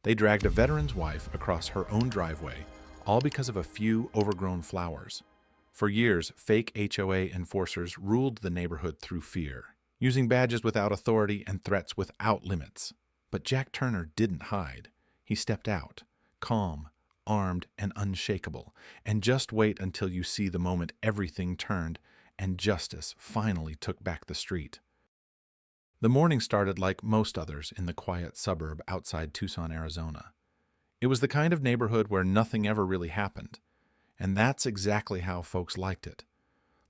They dragged a veteran's wife across her own driveway, all because of a few overgrown flowers. For years, fake HOA enforcers ruled the neighborhood through fear, using badges without authority and threats without limits. But Jack Turner didn't hide. He stepped out, calm, armed, and unshakable. And just wait until you see the moment everything turned and justice finally took back the street. The morning started like most others in the quiet suburb outside Tucson, Arizona. It was the kind of neighborhood where nothing ever really happened, and that's exactly how folks liked it.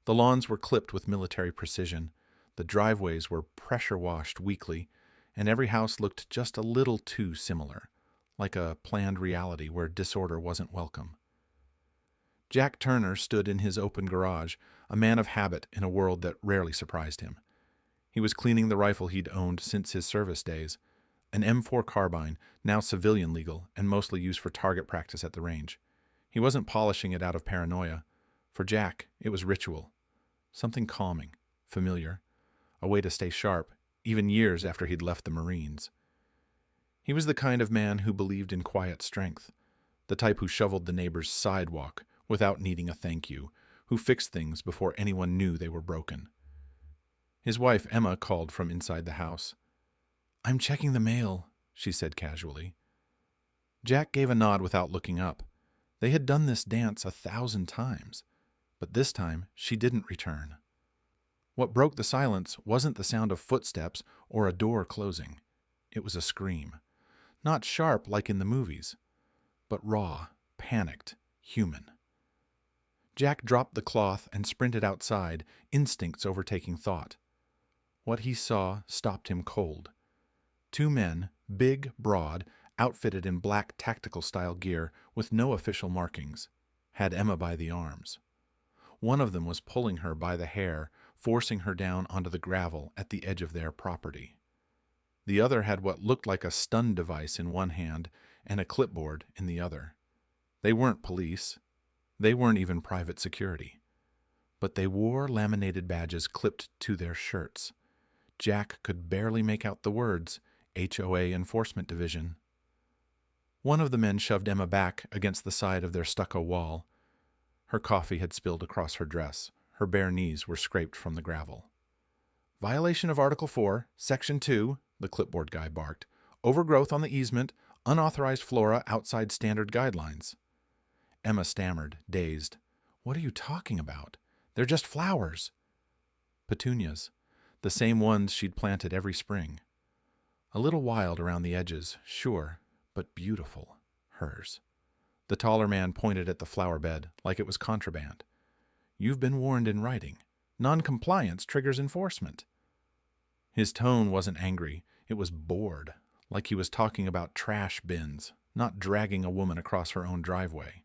The lawns were clipped with military precision, the driveways were pressure-washed weekly, and every house looked just a little too similar, like a planned reality where disorder wasn't welcome. Jack Turner stood in his open garage, a man of habit in a world that rarely surprised him. He was cleaning the rifle he'd owned since his service days, an M4 carbine, now civilian legal and mostly used for target practice at the range. He wasn't polishing it out of paranoia. For Jack, it was ritual, something calming, familiar, a way to stay sharp, even years after he'd left the Marines. He was the kind of man who believed in quiet strength, the type who shoveled the neighbor's sidewalk without needing a thank you, who fixed things before anyone knew they were broken. His wife, Emma, called from inside the house. "I'm checking the mail," she said casually. Jack gave a nod without looking up. They had done this dance 1,000 times, but this time she didn't return. What broke the silence wasn't the sound of footsteps or a door closing. It was a scream. Not sharp like in the movies, but raw, panicked, human. Jack dropped the cloth and sprinted outside, instincts overtaking thought. What he saw stopped him cold. Two men, big, broad, outfitted in black tactical-style gear with no official markings, had Emma by the arms. One of them was pulling her by the hair, forcing her down onto the gravel at the edge of their property. The other had what looked like a stun device in one hand and a clipboard in the other. They weren't police. They weren't even private security. But they wore laminated badges clipped to their shirts. Jack could barely make out the words, HOA Enforcement Division. One of the men shoved Emma back against the side of their stucco wall. Her coffee had spilled across her dress. Her bare knees were scraped from the gravel. "Violation of Article 4, Section 2, the clipboard guy barked. "Overgrowth on the easement, unauthorized flora outside standard guidelines." Emma stammered, dazed. "What are you talking about? They're just flowers." "Petunias. The same ones she'd planted every spring. A little wild around the edges, sure, but beautiful. Hers." The taller man pointed at the flower bed like it was contraband. "You've been warned in writing. Non-compliance triggers enforcement." His tone wasn't angry. It was bored, like he was talking about trash bins, not dragging a woman across her own driveway.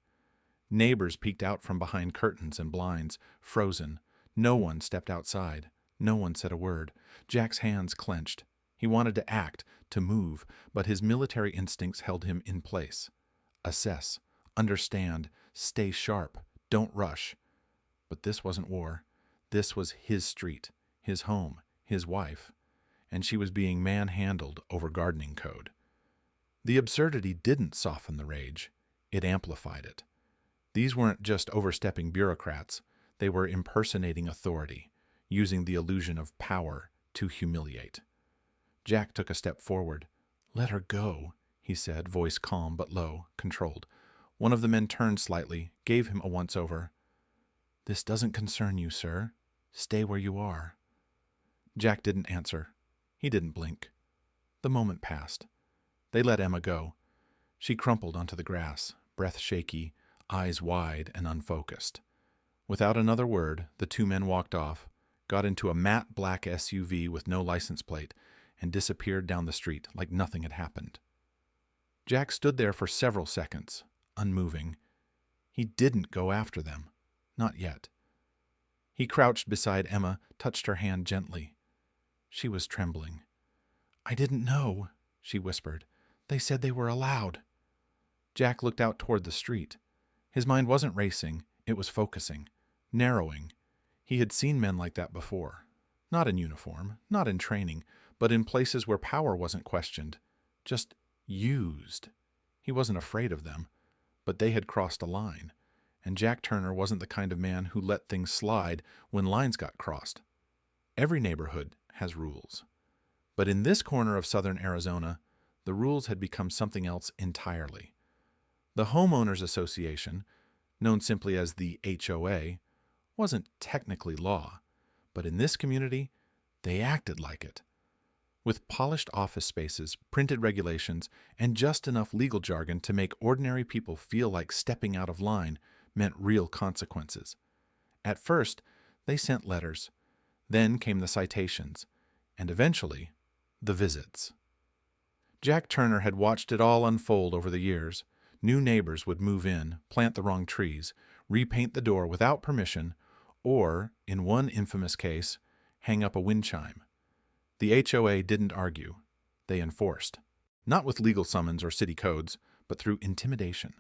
Neighbors peeked out from behind curtains and blinds, frozen. No one stepped outside. No one said a word. Jack's hands clenched. He wanted to act, to move, but his military instincts held him in place. Assess, understand, stay sharp, don't rush. But this wasn't war. This was his street, his home, his wife, and she was being manhandled over gardening code. The absurdity didn't soften the rage. It amplified it. These weren't just overstepping bureaucrats. They were impersonating authority, using the illusion of power to humiliate. Jack took a step forward. "Let her go," he said, voice calm but low, controlled. One of the men turned slightly, gave him a once-over. "This doesn't concern you, sir. Stay where you are." Jack didn't answer. He didn't blink. The moment passed. They let Emma go. She crumpled onto the grass, breath shaky, eyes wide and unfocused. Without another word, the two men walked off, got into a matte black SUV with no license plate, and disappeared down the street like nothing had happened. Jack stood there for several seconds, unmoving. He didn't go after them. Not yet. He crouched beside Emma, touched her hand gently. She was trembling. "I didn't know," she whispered. "They said they were allowed." Jack looked out toward the street. His mind wasn't racing, it was focusing, narrowing. He had seen men like that before. Not in uniform, not in training, but in places where power wasn't questioned, just Used. He wasn't afraid of them, but they had crossed a line, and Jack Turner wasn't the kind of man who let things slide when lines got crossed. Every neighborhood has rules. But in this corner of southern Arizona, the rules had become something else entirely. The Homeowners Association, known simply as the HOA, wasn't technically law, but in this community, they acted like it. With polished office spaces, printed regulations, and just enough legal jargon to make ordinary people feel like stepping out of line meant real consequences. At first, they sent letters. Then came the citations, and eventually, the visits. Jack Turner had watched it all unfold over the years. New neighbors would move in, plant the wrong trees, repaint the door without permission, or, in one infamous case, hang up a wind chime. The HOA didn't argue. They enforced. Not with legal summons or city codes, but through intimidation.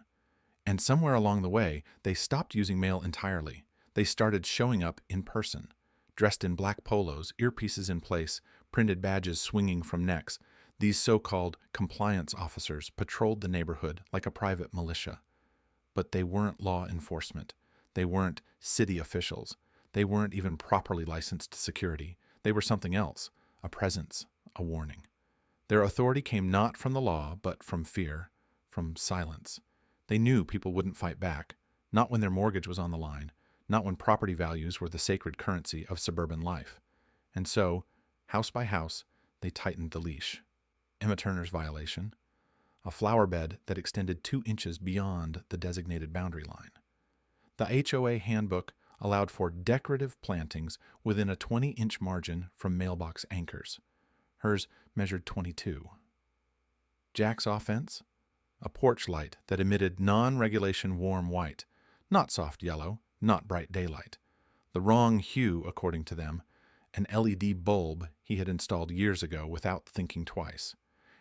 And somewhere along the way, they stopped using mail entirely. They started showing up in person, dressed in black polos, earpieces in place, printed badges swinging from necks. These so-called compliance officers patrolled the neighborhood like a private militia. But they weren't law enforcement. They weren't city officials. They weren't even properly licensed security. They were something else. A presence, a warning. Their authority came not from the law, but from fear, from silence. They knew people wouldn't fight back, not when their mortgage was on the line, not when property values were the sacred currency of suburban life. And so, house by house, they tightened the leash. Emma Turner's violation: a flower bed that extended 2 inches beyond the designated boundary line. The HOA handbook allowed for decorative plantings within a 20-inch margin from mailbox anchors. Hers measured 22. Jack's offense? A porch light that emitted non-regulation warm white, not soft yellow, not bright daylight. The wrong hue, according to them, an LED bulb he had installed years ago without thinking twice.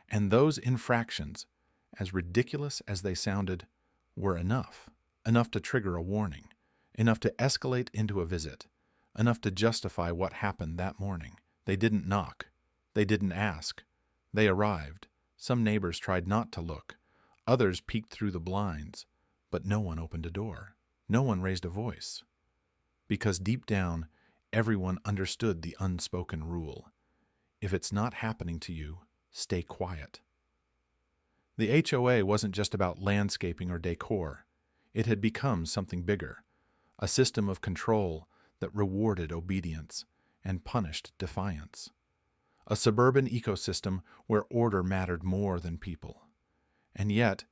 And those infractions, as ridiculous as they sounded, were enough to trigger a warning. Enough to escalate into a visit, enough to justify what happened that morning. They didn't knock. They didn't ask. They arrived. Some neighbors tried not to look. Others peeked through the blinds. But no one opened a door. No one raised a voice. Because deep down, everyone understood the unspoken rule. If it's not happening to you, stay quiet. The HOA wasn't just about landscaping or decor. It had become something bigger. A system of control that rewarded obedience and punished defiance. A suburban ecosystem where order mattered more than people. And yet,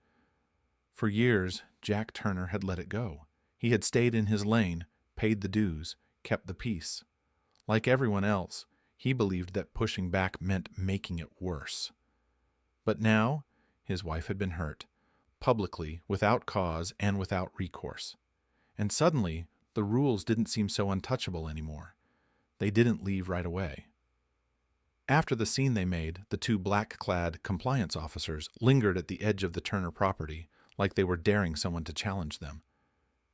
for years, Jack Turner had let it go. He had stayed in his lane, paid the dues, kept the peace. Like everyone else, he believed that pushing back meant making it worse. But now, his wife had been hurt, publicly, without cause and without recourse. And suddenly, the rules didn't seem so untouchable anymore. They didn't leave right away. After the scene they made, the 2 black-clad compliance officers lingered at the edge of the Turner property, like they were daring someone to challenge them.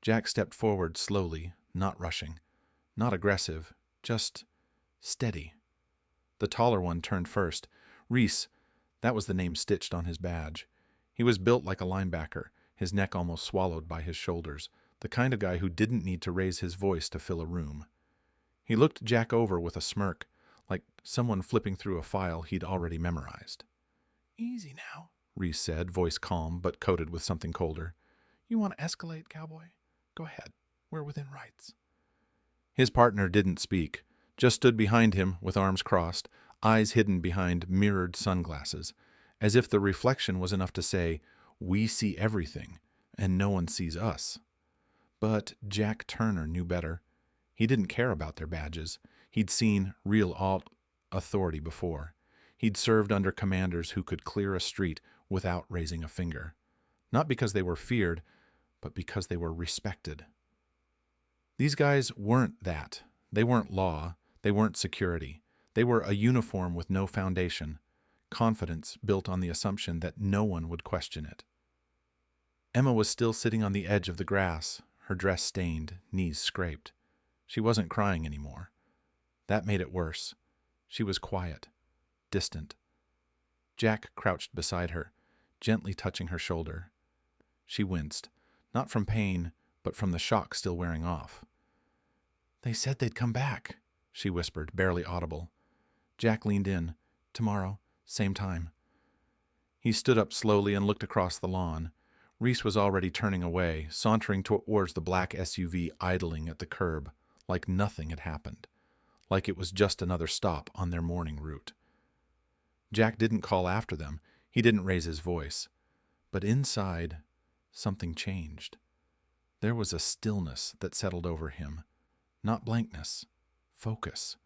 Jack stepped forward slowly, not rushing, not aggressive, just steady. The taller one turned first. Reese, that was the name stitched on his badge. He was built like a linebacker, his neck almost swallowed by his shoulders, the kind of guy who didn't need to raise his voice to fill a room. He looked Jack over with a smirk, like someone flipping through a file he'd already memorized. "Easy now," Reese said, voice calm but coated with something colder. "You want to escalate, cowboy? Go ahead. We're within rights." His partner didn't speak, just stood behind him with arms crossed, eyes hidden behind mirrored sunglasses, as if the reflection was enough to say, "We see everything, and no one sees us." But Jack Turner knew better. He didn't care about their badges. He'd seen real authority before. He'd served under commanders who could clear a street without raising a finger. Not because they were feared, but because they were respected. These guys weren't that. They weren't law. They weren't security. They were a uniform with no foundation, confidence built on the assumption that no one would question it. Emma was still sitting on the edge of the grass, her dress stained, knees scraped. She wasn't crying anymore. That made it worse. She was quiet, distant. Jack crouched beside her, gently touching her shoulder. She winced, not from pain, but from the shock still wearing off. "They said they'd come back," she whispered, barely audible. Jack leaned in. "Tomorrow, same time." He stood up slowly and looked across the lawn. Reese was already turning away, sauntering towards the black SUV idling at the curb, like nothing had happened, like it was just another stop on their morning route. Jack didn't call after them. He didn't raise his voice. But inside, something changed. There was a stillness that settled over him. Not blankness, focus.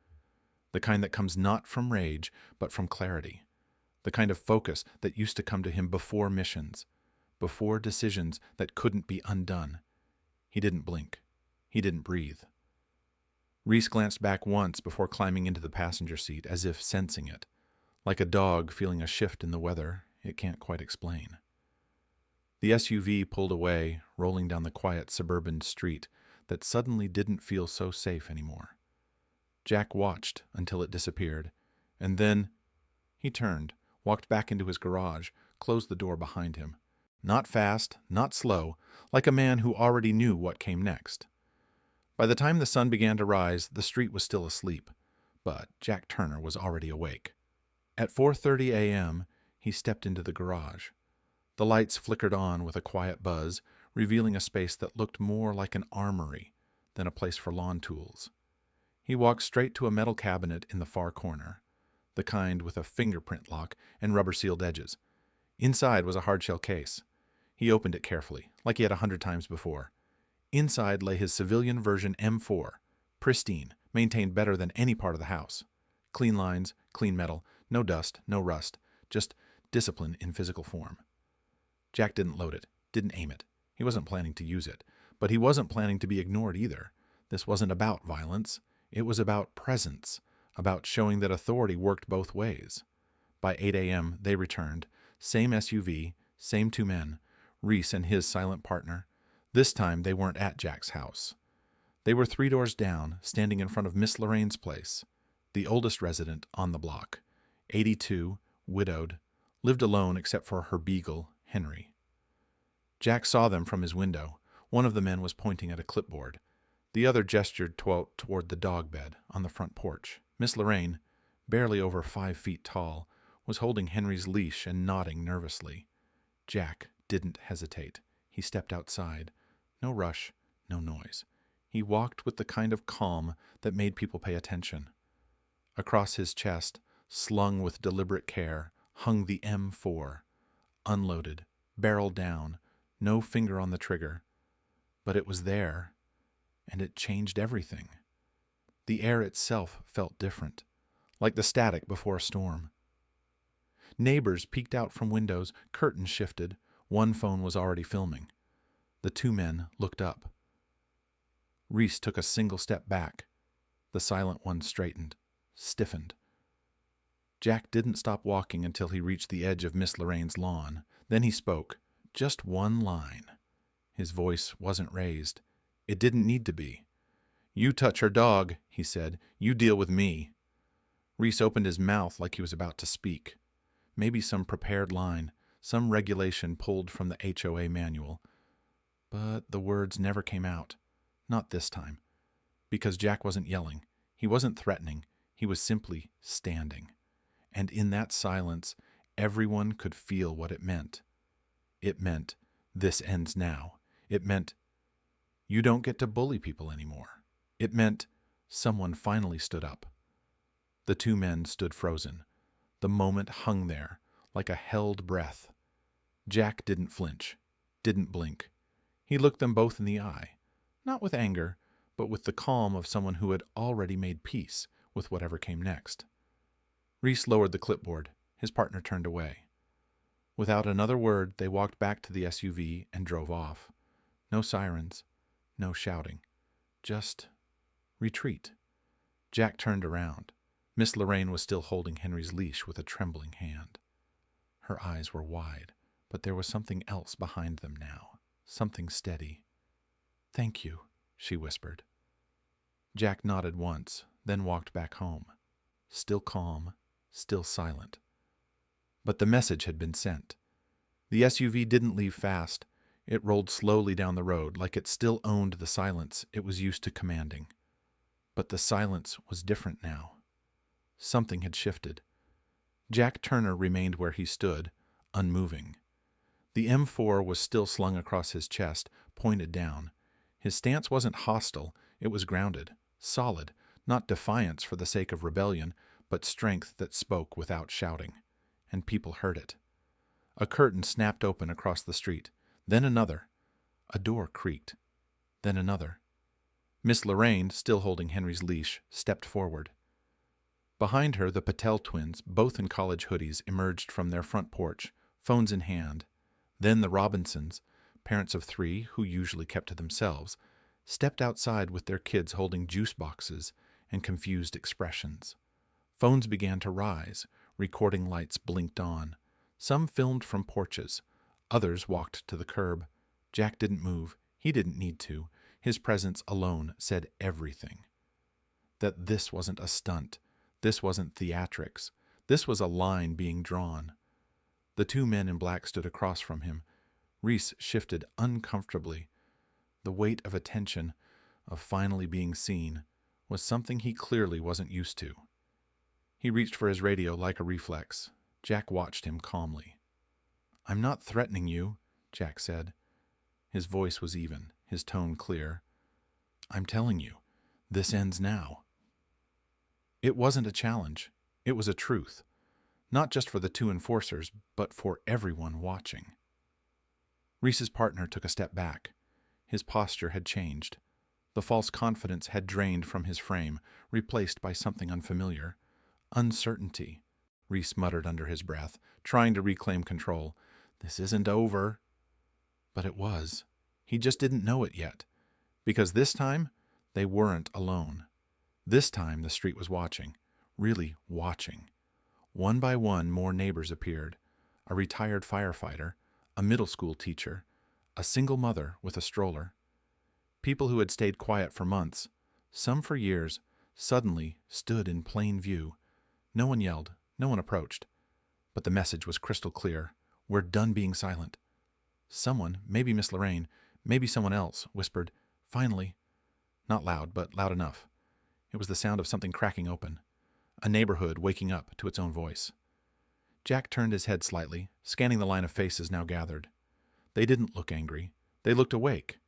The kind that comes not from rage, but from clarity. The kind of focus that used to come to him before missions, before decisions that couldn't be undone. He didn't blink. He didn't breathe. Reese glanced back once before climbing into the passenger seat, as if sensing it. Like a dog feeling a shift in the weather it can't quite explain. The SUV pulled away, rolling down the quiet suburban street that suddenly didn't feel so safe anymore. Jack watched until it disappeared, and then he turned, walked back into his garage, closed the door behind him. Not fast, not slow, like a man who already knew what came next. By the time the sun began to rise, the street was still asleep, but Jack Turner was already awake. At 4:30 a.m., he stepped into the garage. The lights flickered on with a quiet buzz, revealing a space that looked more like an armory than a place for lawn tools. He walked straight to a metal cabinet in the far corner, the kind with a fingerprint lock and rubber-sealed edges. Inside was a hardshell case. He opened it carefully, like he had 100 times before. Inside lay his civilian version M4, pristine, maintained better than any part of the house. Clean lines, clean metal, no dust, no rust, just discipline in physical form. Jack didn't load it, didn't aim it. He wasn't planning to use it, but he wasn't planning to be ignored either. This wasn't about violence. It was about presence, about showing that authority worked both ways. By 8 a.m., they returned. Same SUV, same two men, Reese and his silent partner. This time, they weren't at Jack's house. They were 3 doors down, standing in front of Miss Lorraine's place, the oldest resident on the block. 82, widowed, lived alone except for her beagle, Henry. Jack saw them from his window. One of the men was pointing at a clipboard. The other gestured toward the dog bed on the front porch. Miss Lorraine, barely over 5 feet tall, was holding Henry's leash and nodding nervously. Jack didn't hesitate. He stepped outside. No rush, no noise. He walked with the kind of calm that made people pay attention. Across his chest, slung with deliberate care, hung the M4, unloaded, barrel down, no finger on the trigger. But it was there, and it changed everything. The air itself felt different, like the static before a storm. Neighbors peeked out from windows, curtains shifted. One phone was already filming. The two men looked up. Reese took a single step back. The silent one straightened, stiffened. Jack didn't stop walking until he reached the edge of Miss Lorraine's lawn. Then he spoke. Just one line. His voice wasn't raised. It didn't need to be. "You touch her dog," he said. "You deal with me." Reese opened his mouth like he was about to speak. Maybe some prepared line, some regulation pulled from the HOA manual. But the words never came out. Not this time. Because Jack wasn't yelling. He wasn't threatening. He was simply standing. And in that silence, everyone could feel what it meant. It meant, this ends now. It meant, you don't get to bully people anymore. It meant, someone finally stood up. The two men stood frozen. The moment hung there, like a held breath. Jack didn't flinch, didn't blink. He looked them both in the eye, not with anger, but with the calm of someone who had already made peace with whatever came next. Reese lowered the clipboard. His partner turned away. Without another word, they walked back to the SUV and drove off. No sirens, no shouting. Just retreat. Jack turned around. Miss Lorraine was still holding Henry's leash with a trembling hand. Her eyes were wide, but there was something else behind them now, something steady. "Thank you," she whispered. Jack nodded once, then walked back home. Still calm, still silent. But the message had been sent. The SUV didn't leave fast. It rolled slowly down the road, like it still owned the silence it was used to commanding. But the silence was different now. Something had shifted. Jack Turner remained where he stood, unmoving. The M4 was still slung across his chest, pointed down. His stance wasn't hostile, it was grounded, solid, not defiance for the sake of rebellion, but strength that spoke without shouting. And people heard it. A curtain snapped open across the street, then another. A door creaked, then another. Miss Lorraine, still holding Henry's leash, stepped forward. Behind her, the Patel twins, both in college hoodies, emerged from their front porch, phones in hand. Then the Robinsons, parents of 3 who usually kept to themselves, stepped outside with their kids holding juice boxes and confused expressions. Phones began to rise, recording lights blinked on. Some filmed from porches. Others walked to the curb. Jack didn't move. He didn't need to. His presence alone said everything. That this wasn't a stunt. This wasn't theatrics. This was a line being drawn. The 2 men in black stood across from him. Reese shifted uncomfortably. The weight of attention, of finally being seen, was something he clearly wasn't used to. He reached for his radio like a reflex. Jack watched him calmly. "I'm not threatening you," Jack said. His voice was even, his tone clear. "I'm telling you, this ends now." It wasn't a challenge. It was a truth. Not just for the 2 enforcers, but for everyone watching. Reese's partner took a step back. His posture had changed. The false confidence had drained from his frame, replaced by something unfamiliar. Uncertainty. Reese muttered under his breath, trying to reclaim control. "This isn't over." But it was. He just didn't know it yet. Because this time, they weren't alone. This time the street was watching. Really watching. One by one, more neighbors appeared. A retired firefighter, a middle school teacher, a single mother with a stroller. People who had stayed quiet for months, some for years, suddenly stood in plain view. No one yelled, no one approached. But the message was crystal clear. We're done being silent. Someone, maybe Miss Lorraine, maybe someone else, whispered, "Finally." Not loud, but loud enough. It was the sound of something cracking open. A neighborhood waking up to its own voice. Jack turned his head slightly, scanning the line of faces now gathered. They didn't look angry. They looked awake.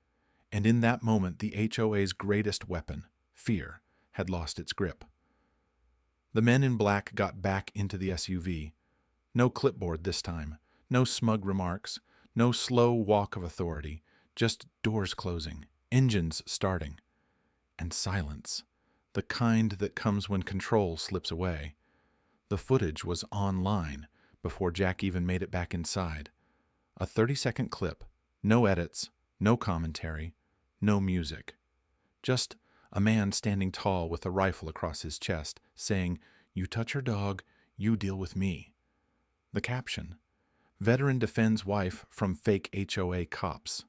And in that moment, the HOA's greatest weapon, fear, had lost its grip. The men in black got back into the SUV. No clipboard this time. No smug remarks. No slow walk of authority. Just doors closing. Engines starting. And silence. The kind that comes when control slips away. The footage was online before Jack even made it back inside. A 30-second clip. No edits. No commentary. No music. Just a man standing tall with a rifle across his chest, saying, "You touch her dog, you deal with me." The caption, "Veteran defends wife from fake HOA cops."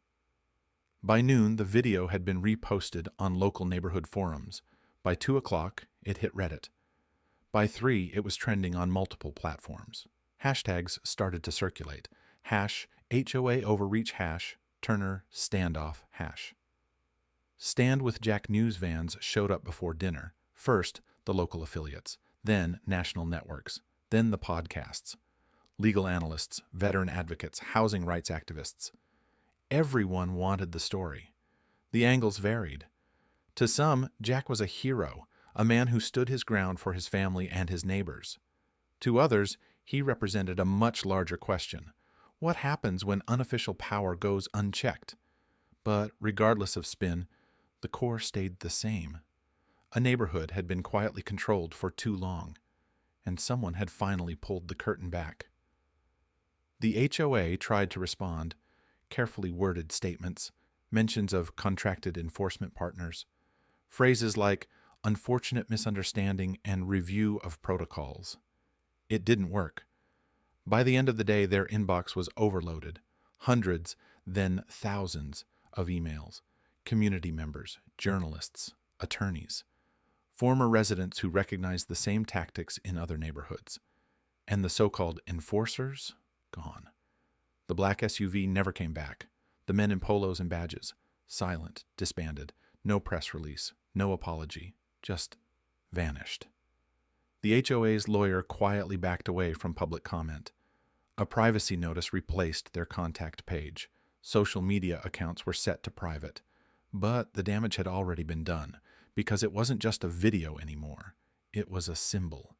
By noon, the video had been reposted on local neighborhood forums. By 2 o'clock, it hit Reddit. By 3, it was trending on multiple platforms. Hashtags started to circulate. #HOA overreach Turner standoff #. Stand with Jack news vans showed up before dinner. First, the local affiliates, then national networks, then the podcasts. Legal analysts, veteran advocates, housing rights activists. Everyone wanted the story. The angles varied. To some, Jack was a hero, a man who stood his ground for his family and his neighbors. To others, he represented a much larger question. What happens when unofficial power goes unchecked? But regardless of spin, the core stayed the same. A neighborhood had been quietly controlled for too long, and someone had finally pulled the curtain back. The HOA tried to respond, carefully worded statements, mentions of contracted enforcement partners, phrases like unfortunate misunderstanding and review of protocols. It didn't work. By the end of the day, their inbox was overloaded. Hundreds, then thousands of emails. Community members, journalists, attorneys, former residents who recognized the same tactics in other neighborhoods. And the so-called enforcers? Gone. The black SUV never came back. The men in polos and badges, silent, disbanded, no press release, no apology, just vanished. The HOA's lawyer quietly backed away from public comment. A privacy notice replaced their contact page. Social media accounts were set to private. But the damage had already been done, because it wasn't just a video anymore. It was a symbol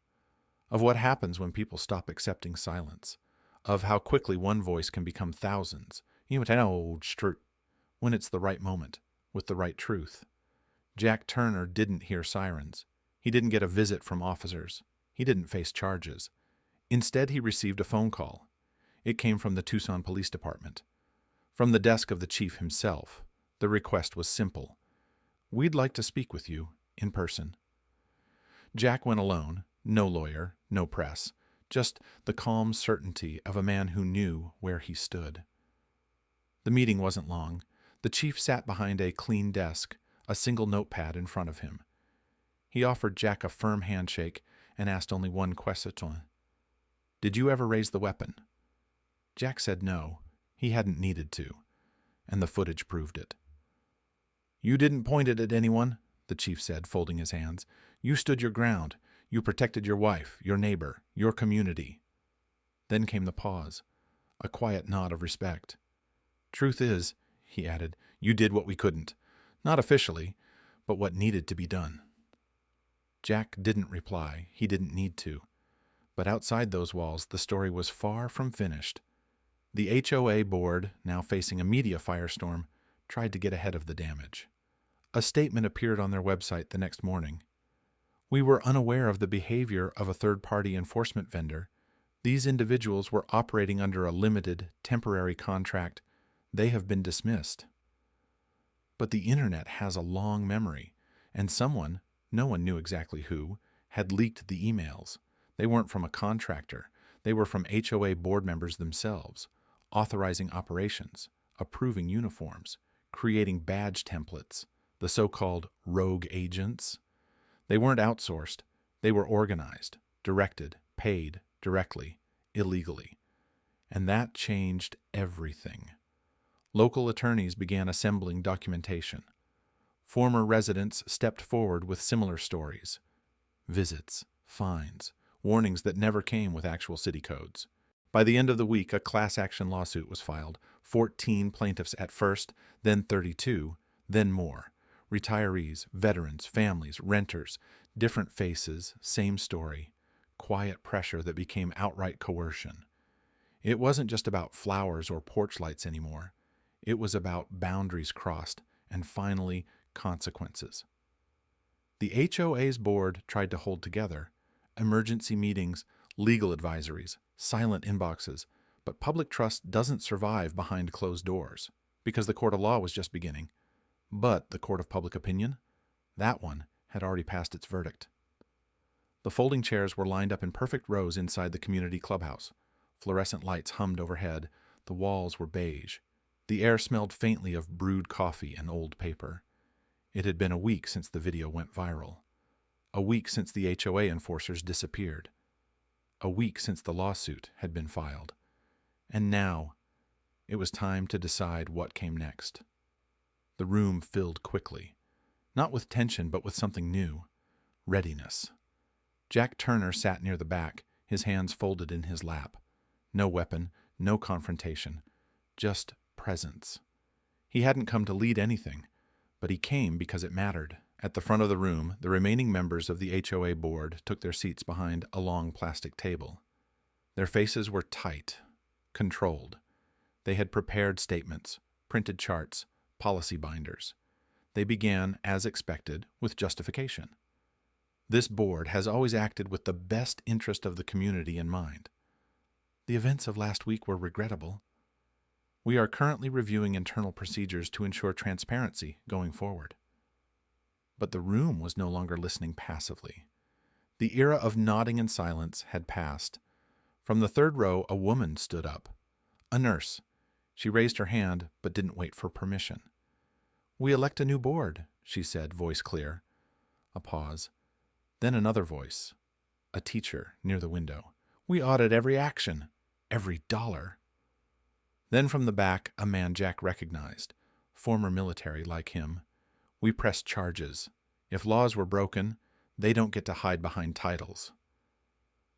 of what happens when people stop accepting silence, of how quickly one voice can become thousands, when it's the right moment, with the right truth. Jack Turner didn't hear sirens. He didn't get a visit from officers. He didn't face charges. Instead, he received a phone call. It came from the Tucson Police Department. From the desk of the chief himself, the request was simple. "We'd like to speak with you, in person." Jack went alone, no lawyer, no press, just the calm certainty of a man who knew where he stood. The meeting wasn't long. The chief sat behind a clean desk, a single notepad in front of him. He offered Jack a firm handshake and asked only one question. "Did you ever raise the weapon?" Jack said no. He hadn't needed to, and the footage proved it. "You didn't point it at anyone," the chief said, folding his hands. "You stood your ground. You protected your wife, your neighbor, your community." Then came the pause, a quiet nod of respect. "Truth is," he added, "you did what we couldn't. Not officially, but what needed to be done." Jack didn't reply. He didn't need to. But outside those walls, the story was far from finished. The HOA board, now facing a media firestorm, tried to get ahead of the damage. A statement appeared on their website the next morning. "We were unaware of the behavior of a third-party enforcement vendor. These individuals were operating under a limited, temporary contract. They have been dismissed." But the internet has a long memory, and someone, no one knew exactly who, had leaked the emails. They weren't from a contractor. They were from HOA board members themselves, authorizing operations, approving uniforms, creating badge templates, the so-called rogue agents. They weren't outsourced. They were organized, directed, paid directly, illegally. And that changed everything. Local attorneys began assembling documentation. Former residents stepped forward with similar stories. Visits, fines, warnings that never came with actual city codes. By the end of the week, a class action lawsuit was filed. 14 plaintiffs at first, then 32, then more. Retirees, veterans, families, renters, different faces, same story. Quiet pressure that became outright coercion. It wasn't just about flowers or porch lights anymore. It was about boundaries crossed and finally consequences. The HOA's board tried to hold together. Emergency meetings, legal advisories, silent inboxes, but public trust doesn't survive behind closed doors because the court of law was just beginning. But the court of public opinion? That one had already passed its verdict. The folding chairs were lined up in perfect rows inside the community clubhouse. Fluorescent lights hummed overhead. The walls were beige. The air smelled faintly of brewed coffee and old paper. It had been a week since the video went viral. A week since the HOA enforcers disappeared. A week since the lawsuit had been filed. And now, it was time to decide what came next. The room filled quickly. Not with tension, but with something new. Readiness. Jack Turner sat near the back, his hands folded in his lap. No weapon, no confrontation. Just presence. He hadn't come to lead anything, but he came because it mattered. At the front of the room, the remaining members of the HOA board took their seats behind a long plastic table. Their faces were tight, controlled. They had prepared statements, printed charts, policy binders. They began, as expected, with justification. This board has always acted with the best interest of the community in mind. The events of last week were regrettable. We are currently reviewing internal procedures to ensure transparency going forward. But the room was no longer listening passively. The era of nodding in silence had passed. From the third row, a woman stood up. A nurse. She raised her hand, but didn't wait for permission. "We elect a new board," she said, voice clear. A pause. Then another voice. A teacher near the window. "We audit every action, every dollar." Then from the back, a man Jack recognized, former military like him. We press charges. If laws were broken, they don't get to hide behind titles.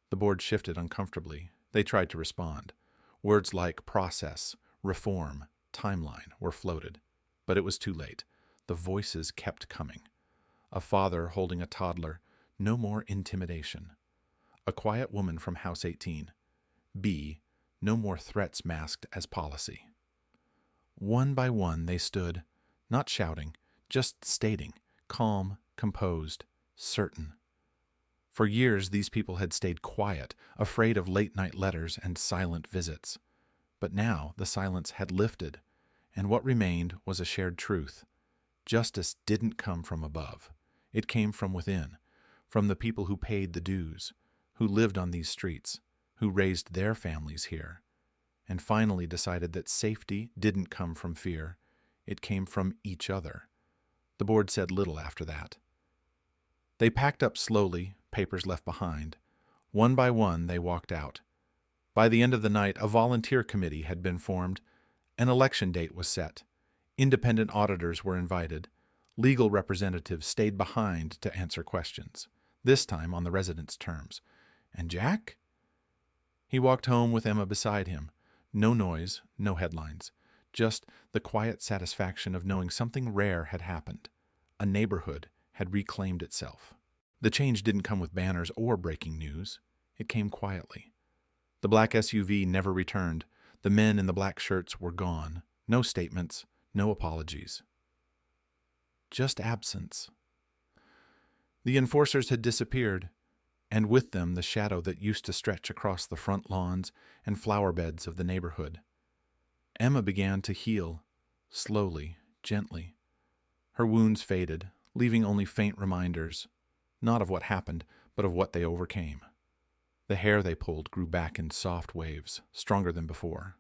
The board shifted uncomfortably. They tried to respond. Words like process, reform, timeline were floated. But it was too late. The voices kept coming. A father holding a toddler. No more intimidation. A quiet woman from House 18. B. No more threats masked as policy. One by one they stood, not shouting, just stating, calm, composed, certain. For years these people had stayed quiet, afraid of late-night letters and silent visits. But now the silence had lifted, and what remained was a shared truth. Justice didn't come from above. It came from within, from the people who paid the dues, who lived on these streets, who raised their families here, and finally decided that safety didn't come from fear. It came from each other. The board said little after that. They packed up slowly, papers left behind. One by one, they walked out. By the end of the night, a volunteer committee had been formed. An election date was set. Independent auditors were invited. Legal representatives stayed behind to answer questions, this time on the residents' terms. And Jack? He walked home with Emma beside him. No noise, no headlines. Just the quiet satisfaction of knowing something rare had happened. A neighborhood had reclaimed itself. The change didn't come with banners or breaking news. It came quietly. The black SUV never returned. The men in the black shirts were gone. No statements, no apologies. Just absence. The enforcers had disappeared, and with them the shadow that used to stretch across the front lawns and flower beds of the neighborhood. Emma began to heal, slowly, gently. Her wounds faded, leaving only faint reminders, not of what happened, but of what they overcame. The hair they pulled grew back in soft waves, stronger than before.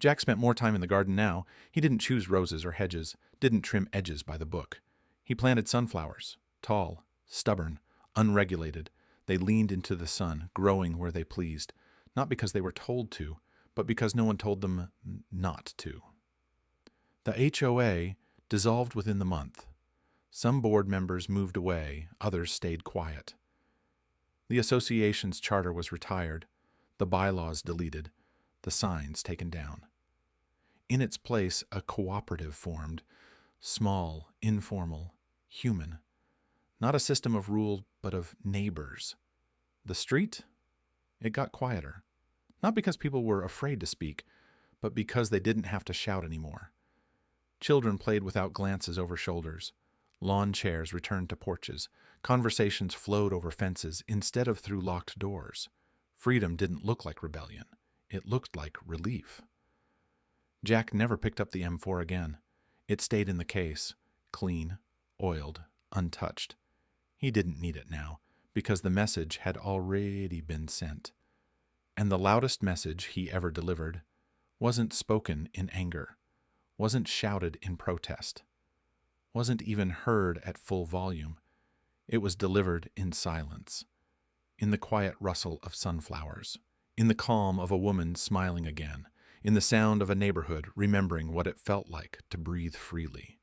Jack spent more time in the garden now. He didn't choose roses or hedges, didn't trim edges by the book. He planted sunflowers, tall, stubborn, unregulated. They leaned into the sun, growing where they pleased, not because they were told to, but because no one told them not to. The HOA dissolved within the month. Some board members moved away, others stayed quiet. The association's charter was retired, the bylaws deleted, the signs taken down. In its place, a cooperative formed, small, informal, human. Not a system of rule, but of neighbors. The street? It got quieter. Not because people were afraid to speak, but because they didn't have to shout anymore. Children played without glances over shoulders. Lawn chairs returned to porches. Conversations flowed over fences instead of through locked doors. Freedom didn't look like rebellion. It looked like relief. Jack never picked up the M4 again. It stayed in the case, clean, oiled, untouched. He didn't need it now, because the message had already been sent. And the loudest message he ever delivered wasn't spoken in anger, wasn't shouted in protest, wasn't even heard at full volume. It was delivered in silence, in the quiet rustle of sunflowers, in the calm of a woman smiling again, in the sound of a neighborhood remembering what it felt like to breathe freely.